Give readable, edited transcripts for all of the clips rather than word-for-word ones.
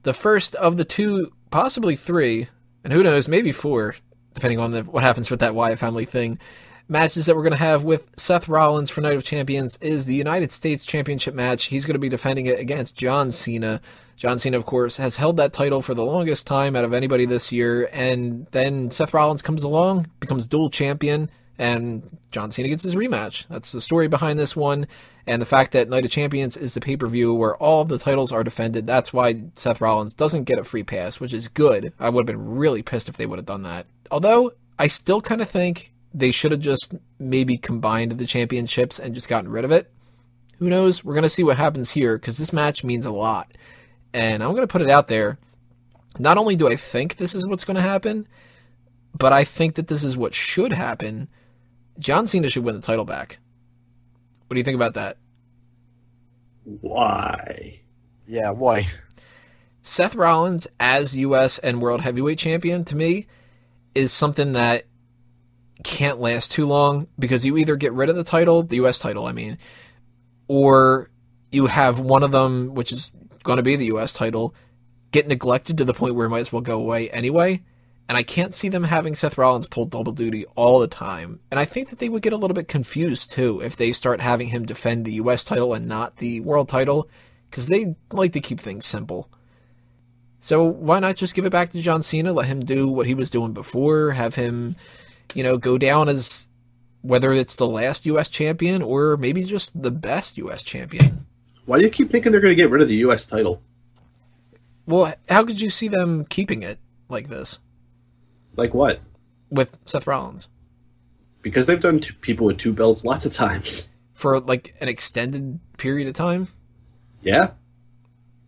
the first of the 2, possibly 3, and who knows, maybe 4, depending on what happens with that Wyatt family thing, matches that we're going to have with Seth Rollins for Night of Champions is the United States Championship match. He's going to be defending it against John Cena. John Cena, of course, has held that title for the longest time out of anybody this year, and then Seth Rollins comes along, becomes dual champion, and John Cena gets his rematch. That's the story behind this one, and the fact that Night of Champions is the pay-per-view where all of the titles are defended, that's why Seth Rollins doesn't get a free pass, which is good. I would have been really pissed if they would have done that. Although, I still kind of think they should have just maybe combined the championships and just gotten rid of it. Who knows? We're going to see what happens here, because this match means a lot. And I'm going to put it out there. Not only do I think this is what's going to happen, but I think that this is what should happen. John Cena should win the title back. What do you think about that? Why? Yeah, why? Seth Rollins as U.S. and World Heavyweight Champion, to me, is something that can't last too long, because you either get rid of the title, the U.S. title, I mean, or you have one of them, which is going to be the U.S. title, get neglected to the point where it might as well go away anyway. And I can't see them having Seth Rollins pull double duty all the time. And I think that they would get a little bit confused, too, if they start having him defend the U.S. title and not the world title, because they like to keep things simple. So why not just give it back to John Cena, let him do what he was doing before, have him, go down as whether it's the last U.S. champion or maybe just the best U.S. champion. Why do you keep thinking they're going to get rid of the U.S. title? Well, how could you see them keeping it like this? Like what? With Seth Rollins. Because they've done people with 2 belts lots of times. For, an extended period of time? Yeah.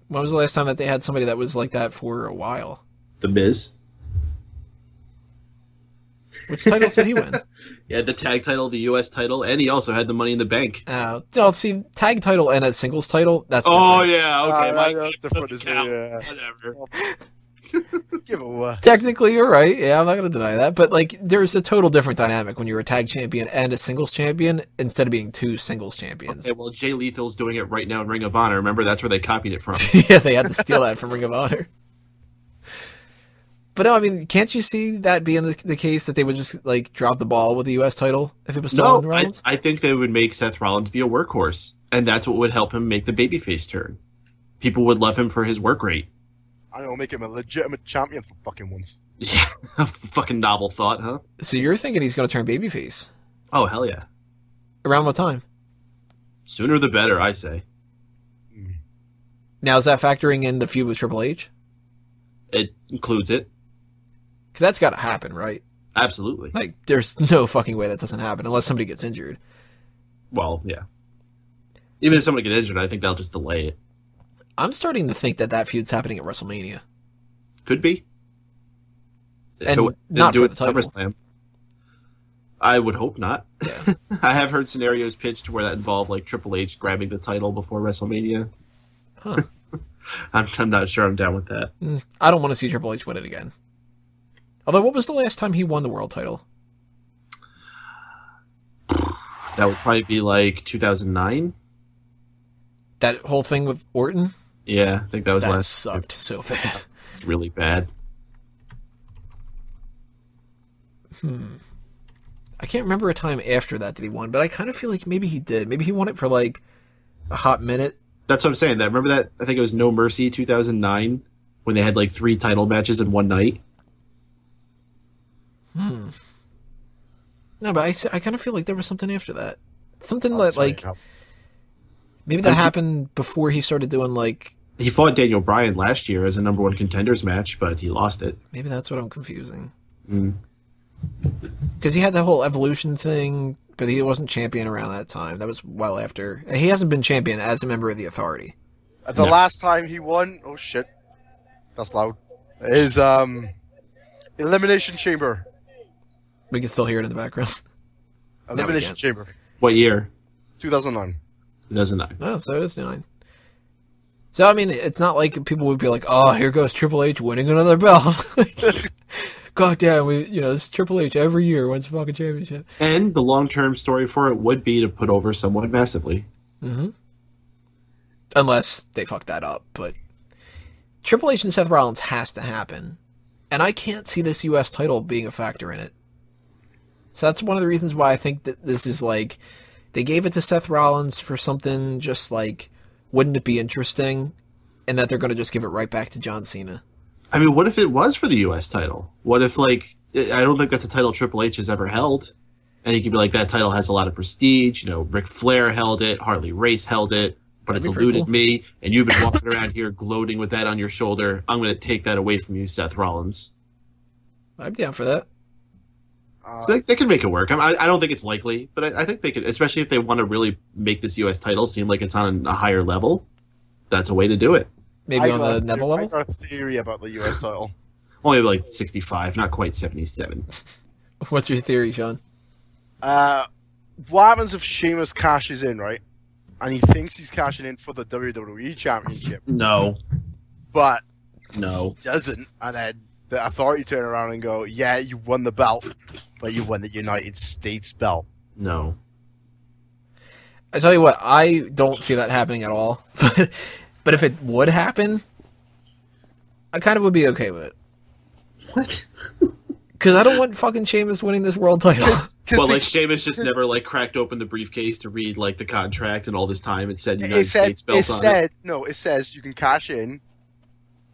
When was the last time that they had somebody that was like that for a while? The Miz. Which titles did he win? He had the tag title, the U.S. title, and he also had the Money in the Bank. See, tag title and a singles title, that's different. different. Yeah, okay. That's different as well. Whatever. Give it away. Technically, you're right. Yeah, I'm not going to deny that. But, there's a total different dynamic when you're a tag champion and a singles champion instead of being 2 singles champions. Okay, well, Jay Lethal's doing it right now in Ring of Honor. Remember, that's where they copied it from. Yeah, they had to steal that from Ring of Honor. But no, I mean, can't you see that being the case that they would just, drop the ball with the U.S. title if it was still on Rollins? I think they would make Seth Rollins be a workhorse, and that's what would help him make the babyface turn. People would love him for his work rate. I don't know, make him a legitimate champion for fucking once. Yeah, a fucking novel thought, huh? So you're thinking he's going to turn babyface? Oh, hell yeah. Around what time? Sooner the better, I say. Now, is that factoring in the feud with Triple H? It includes it. Because that's got to happen, right? Absolutely. There's no fucking way that doesn't happen unless somebody gets injured. Well, yeah. Even if somebody gets injured, I think they'll just delay it. I'm starting to think that feud's happening at WrestleMania. Could be. And not for the title. SummerSlam. I would hope not. Yeah. I have heard scenarios pitched where that involve Triple H grabbing the title before WrestleMania. Huh. I'm not sure I'm down with that. I don't want to see Triple H win it again. Although, what was the last time he won the world title? That would probably be 2009. That whole thing with Orton? Yeah, I think that was that last. Sucked so bad. It's really bad. I can't remember a time after that he won, but I kind of feel like maybe he did. Maybe he won it for a hot minute. That's what I'm saying. Remember that? I think it was No Mercy 2009 when they had 3 title matches in one night. No, but I kind of feel like there was something after that. Something that maybe that happened before he started doing He fought Daniel Bryan last year as a #1 contenders match, but he lost it. Maybe that's what I'm confusing. Because he had that whole Evolution thing, but he wasn't champion around that time. That was well after. He hasn't been champion as a member of the Authority. The last time he won, oh shit, that's loud, is Elimination Chamber. We can still hear it in the background. Elimination Chamber. What year? 2009. 2009. Oh, so it is 9. So, I mean, it's not like people would be like, oh, here goes Triple H winning another belt. God damn, this Triple H every year wins a fucking championship. And the long-term story for it would be to put over someone massively. Mm-hmm. Unless they fuck that up, but Triple H and Seth Rollins has to happen. And I can't see this U.S. title being a factor in it. So that's one of the reasons why I think that this is like, they gave it to Seth Rollins for something just like, wouldn't it be interesting? And that they're going to just give it right back to John Cena. I mean, what if it was for the U.S. title? What if, like, I don't think that's a title Triple H has ever held. And he could be like, that title has a lot of prestige. You know, Ric Flair held it, Harley Race held it, but it's eluded me. And you've been walking around here gloating with that on your shoulder. I'm going to take that away from you, Seth Rollins. I'm down for that. So they can make it work. I don't think it's likely, but I think they could, especially if they want to really make this U.S. title seem like it's on a higher level. That's a way to do it. Maybe on the Neville level? I got a theory about the U.S. title. Only like 65, not quite 77. What's your theory, Sean? What happens if Sheamus cashes in, right? And he thinks he's cashing in for the WWE Championship. No. But No. he doesn't, and then the Authority turn around and go, yeah, you won the belt, but you won the United States belt. No. I tell you what, I don't see that happening at all. But if it would happen, I kind of would be okay with it. What? Because I don't want fucking Sheamus winning this world title. Well, like, Sheamus just never, like, cracked open the briefcase to read, like, the contract, and all this time it said United States belt on it. No, it says you can cash in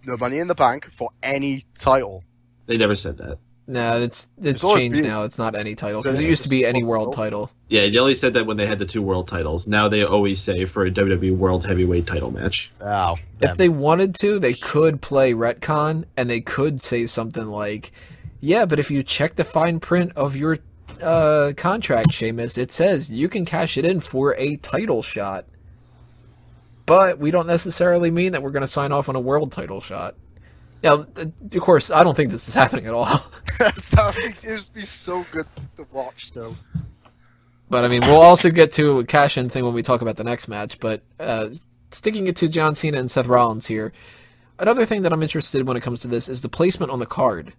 the Money in the Bank for any title. They never said that. No, it's changed now. It's not any title. Because it used to be any world title. Yeah, they only said that when they had the 2 world titles. Now they always say for a WWE World Heavyweight title match. Oh, if they wanted to, they could play retcon, and they could say something like, yeah, but if you check the fine print of your contract, Sheamus, it says you can cash it in for a title shot. But we don't necessarily mean that we're going to sign off on a world title shot. Now, of course, I don't think this is happening at all. It would be so good to watch, though. But, I mean, we'll also get to a cash-in thing when we talk about the next match. But sticking it to John Cena and Seth Rollins here, another thing that I'm interested in when it comes to this is the placement on the card.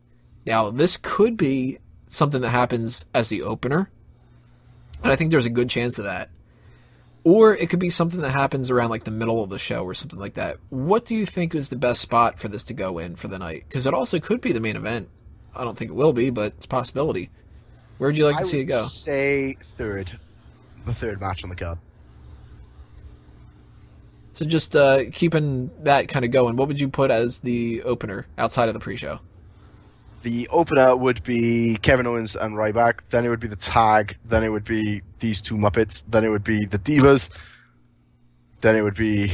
Now, this could be something that happens as the opener, and I think there's a good chance of that. Or it could be something that happens around like the middle of the show or something like that. What do you think is the best spot for this to go in for the night? Because it also could be the main event. I don't think it will be, but it's a possibility. Where would you like to see it go? I would say third. The third match on the card. So just keeping that kind of going, what would you put as the opener outside of the pre-show? The opener would be Kevin Owens and Ryback. Then it would be the tag. Then it would be these two Muppets. Then it would be the Divas. Then it would be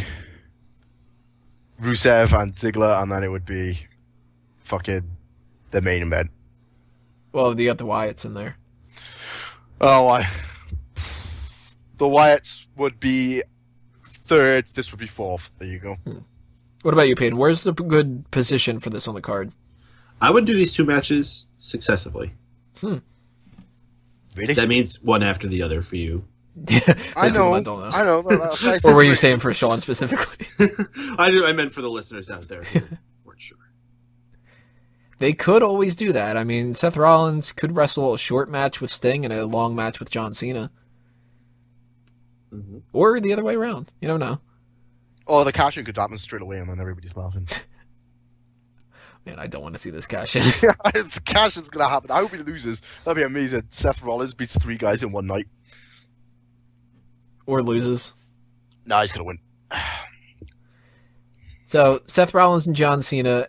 Rusev and Ziggler. And then it would be fucking the main event. Well, you got the Wyatts in there. Oh, the Wyatts would be third. This would be fourth. There you go. What about you, Peyton? Where's the good position for this on the card? I would do these 2 matches successively. Really? That means one after the other for you. I know. I know. Or were you saying for Sean specifically? I meant for the listeners out there who weren't sure. They could always do that. I mean, Seth Rollins could wrestle a short match with Sting and a long match with John Cena. Mm-hmm. Or the other way around. You don't know. Oh, the cash-in could happen straight away and then everybody's laughing. Man, I don't want to see this cash-in. The cash-in's going to happen. I hope he loses. That'd be amazing. Seth Rollins beats 3 guys in one night. Or loses. No, he's going to win. So, Seth Rollins and John Cena,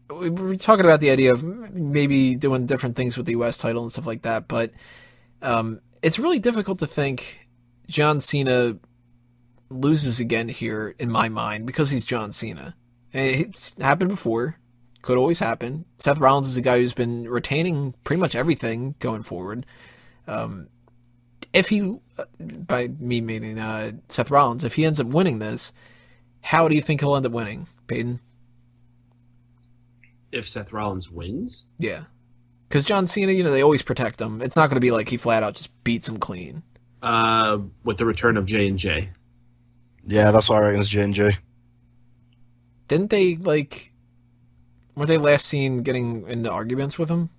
we were talking about the idea of maybe doing different things with the U.S. title and stuff like that, but it's really difficult to think John Cena loses again here, in my mind, because he's John Cena. It's happened before. Could always happen. Seth Rollins is a guy who's been retaining pretty much everything going forward. If he, by me meaning Seth Rollins, if he ends up winning this, how do you think he'll end up winning, Peyton? If Seth Rollins wins? Yeah. Because John Cena, they always protect him. It's not going to be like he flat out just beats him clean. With the return of J&J. Yeah, that's why I reckon it's J&J. Didn't they, were they last seen getting into arguments with him?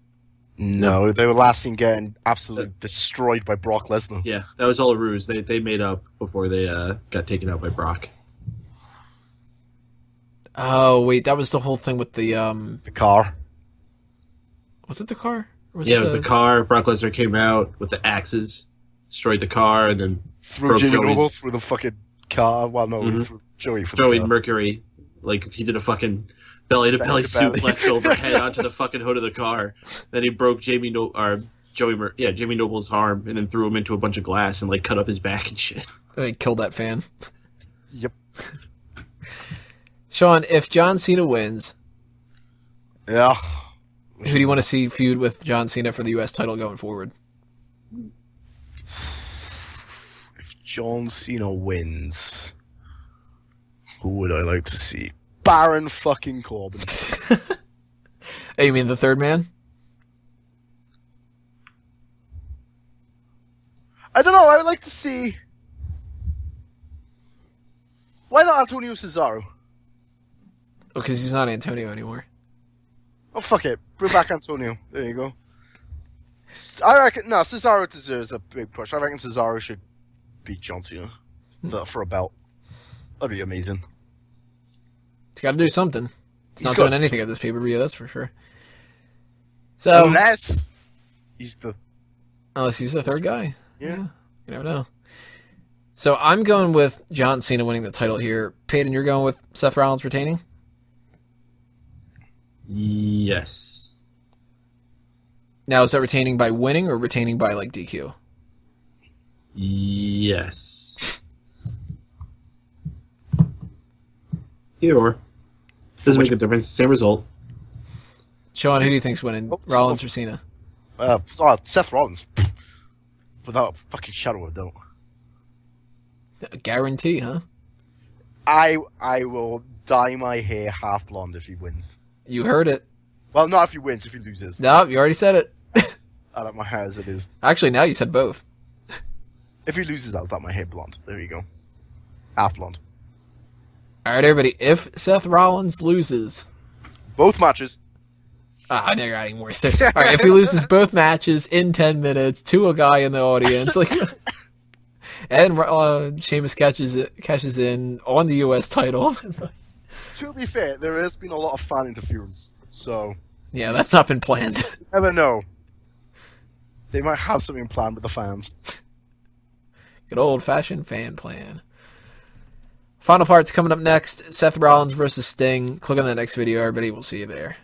No, they were last seen getting absolutely destroyed by Brock Lesnar. Yeah, that was all a ruse. They made up before they got taken out by Brock. Oh wait, that was the whole thing with the The car. Was it the car? Or It was the car. Brock Lesnar came out with the axes, destroyed the car, and then Threw broke Jimmy Joey's- Noble through the fucking car. Well, no, Mhm. threw Joey for the Joey car. Mercury. Like, he did a fucking belly-to-belly Belly-to-belly. suplex overhead onto the fucking hood of the car. Then he broke Jamie Noble's arm, and then threw him into a bunch of glass and, like, cut up his back and shit. They killed that fan. Yep. Sean, if John Cena wins, Yeah. who do you want to see feud with John Cena for the U.S. title going forward? If John Cena wins, who would I like to see? Baron fucking Corbin. Hey, you mean the third man? I don't know. I would like to see. Why not Antonio Cesaro? Oh, because he's not Antonio anymore. Oh, fuck it. Bring back Antonio. There you go. I reckon. No, Cesaro deserves a big push. I reckon Cesaro should beat John Cena for a belt. That'd be amazing. He's got to do something. He's not got- doing anything at this pay-per-view, that's for sure. So, Unless he's the. unless he's the third guy. Yeah. You never know. So I'm going with John Cena winning the title here. Peyton, you're going with Seth Rollins retaining? Yes. Now, is that retaining by winning or retaining by, like, DQ? Yes. Either or. Doesn't make a difference. Same result. Sean, who do you think's winning? Rollins or Cena? Seth Rollins. Without a fucking shadow of a doubt. A guarantee, huh? I will dye my hair half blonde if he wins. You heard it. Well, not if he wins, if he loses. No, you already said it. I like my hair as it is. Actually, now you said both. If he loses, I'll dye my hair blonde. There you go. Half blonde. All right, everybody. If Seth Rollins loses... Both matches. I know you're adding more. So, all right, if he loses both matches in 10 minutes to a guy in the audience, like, and Sheamus cashes in on the U.S. title. To be fair, there has been a lot of fan interference. So, Yeah, that's not been planned. you never know. They might have something planned with the fans. Good old-fashioned fan plan. Final part's coming up next. Seth Rollins versus Sting. Click on the next video, everybody. We'll see you there.